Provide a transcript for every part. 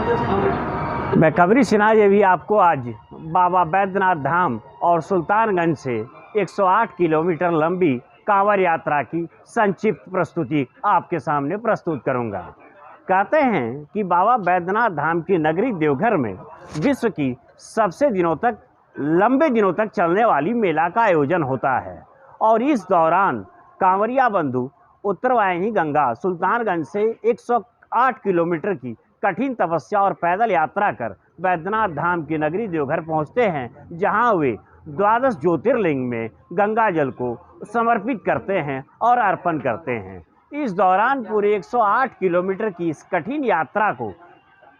मैं कवरी सिन्हा ये भी आपको आज बाबा बैद्यनाथ धाम और सुल्तानगंज से 108 किलोमीटर लंबी कांवड़ यात्रा की संक्षिप्त प्रस्तुति आपके सामने प्रस्तुत करूंगा। कहते हैं कि बाबा बैद्यनाथ धाम की नगरी देवघर में विश्व की सबसे लंबे दिनों तक चलने वाली मेला का आयोजन होता है और इस दौरान कांवरिया बंधु उत्तरवाहिनी गंगा सुल्तानगंज से 108 किलोमीटर की कठिन तपस्या और पैदल यात्रा कर बैद्यनाथ धाम की नगरी देवघर पहुंचते हैं, जहां वे 12 ज्योतिर्लिंग में गंगा जल को समर्पित करते हैं और अर्पण करते हैं। इस दौरान पूरे 108 किलोमीटर की इस कठिन यात्रा को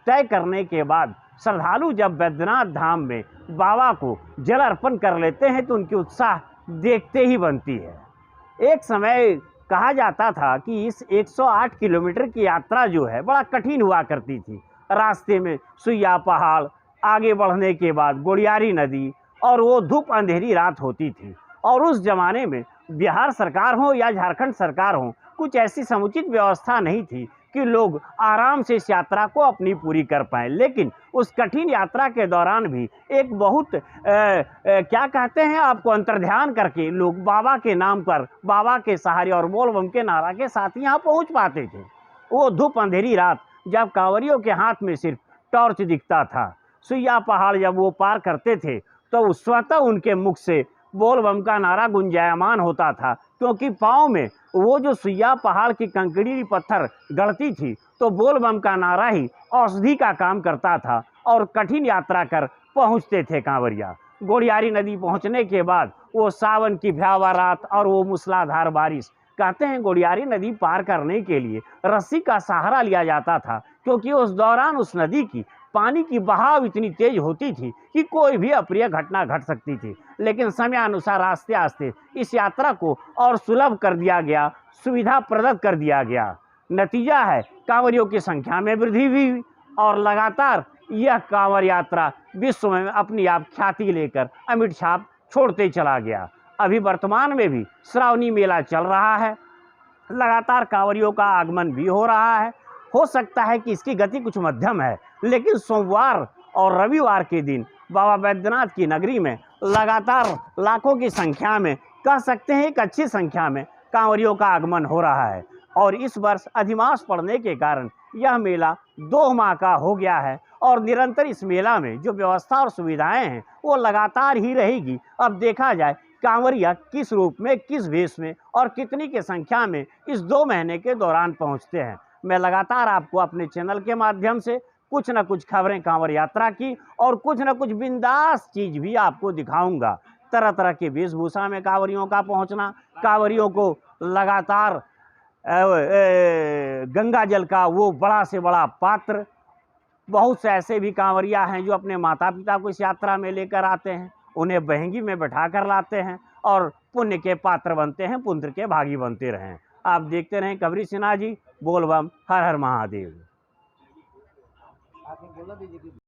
तय करने के बाद श्रद्धालु जब बैद्यनाथ धाम में बाबा को जल अर्पण कर लेते हैं तो उनकी उत्साह देखते ही बनती है। एक समय कहा जाता था कि इस 108 किलोमीटर की यात्रा जो है बड़ा कठिन हुआ करती थी। रास्ते में सुइया पहाड़, आगे बढ़ने के बाद गोड़ियारी नदी और वो धूप अंधेरी रात होती थी। और उस जमाने में बिहार सरकार हो या झारखंड सरकार हो, कुछ ऐसी समुचित व्यवस्था नहीं थी कि लोग आराम से इस यात्रा को अपनी पूरी कर पाएँ। लेकिन उस कठिन यात्रा के दौरान भी एक बहुत क्या कहते हैं आपको अंतर्ध्यान करके लोग बाबा के नाम पर, बाबा के सहारे और बोल बम के नारा के साथ यहाँ पहुँच पाते थे। वो धूप अंधेरी रात जब कांवरियों के हाथ में सिर्फ टॉर्च दिखता था, सुइया पहाड़ जब वो पार करते थे तो स्वतः उनके मुख से बोल बम का नारा गुंजायमान होता था, क्योंकि पाँव में वो जो सुइया पहाड़ की कंकड़ी पत्थर गड़ती थी तो बोल बम का नारा ही औषधि का काम करता था और कठिन यात्रा कर पहुंचते थे कांवरिया। गोड़ियारी नदी पहुंचने के बाद वो सावन की भयावह रात और वो मूसलाधार बारिश, कहते हैं गोड़ियारी नदी पार करने के लिए रस्सी का सहारा लिया जाता था, क्योंकि उस दौरान उस नदी की पानी की बहाव इतनी तेज होती थी कि कोई भी अप्रिय घटना घट सकती थी। लेकिन समयानुसार आस्ते आस्ते इस यात्रा को और सुलभ कर दिया गया, सुविधाप्रद कर दिया गया। नतीजा है कांवरियों की संख्या में वृद्धि हुई और लगातार यह कांवड़ यात्रा विश्व में अपनी आप ख्याति लेकर अमिट छाप छोड़ते चला गया। अभी वर्तमान में भी श्रावणी मेला चल रहा है, लगातार कांवरियों का आगमन भी हो रहा है। हो सकता है कि इसकी गति कुछ मध्यम है, लेकिन सोमवार और रविवार के दिन बाबा बैद्यनाथ की नगरी में लगातार लाखों की संख्या में, कह सकते हैं एक अच्छी संख्या में कांवरियों का आगमन हो रहा है। और इस वर्ष अधिमास पड़ने के कारण यह मेला 2 माह का हो गया है और निरंतर इस मेला में जो व्यवस्था और सुविधाएं हैं वो लगातार ही रहेगी। अब देखा जाए कांवरिया किस रूप में, किस वेश में और कितनी की संख्या में इस 2 महीने के दौरान पहुंचते हैं। मैं लगातार आपको अपने चैनल के माध्यम से कुछ न कुछ खबरें कांवड़ यात्रा की और कुछ न कुछ बिंदास चीज भी आपको दिखाऊंगा। तरह तरह के वेशभूषा में कांवरियों का पहुंचना, कांवरियों को लगातार गंगा जल का वो बड़ा से बड़ा पात्र, बहुत से ऐसे भी कांवरिया हैं जो अपने माता पिता को इस यात्रा में लेकर आते हैं, उन्हें बहंगी में बैठा कर लाते हैं और पुण्य के पात्र बनते हैं, पुण्य के भागी बनते रहें। आप देखते रहें कवरी सिन्हा जी। बोल बम, हर हर महादेव।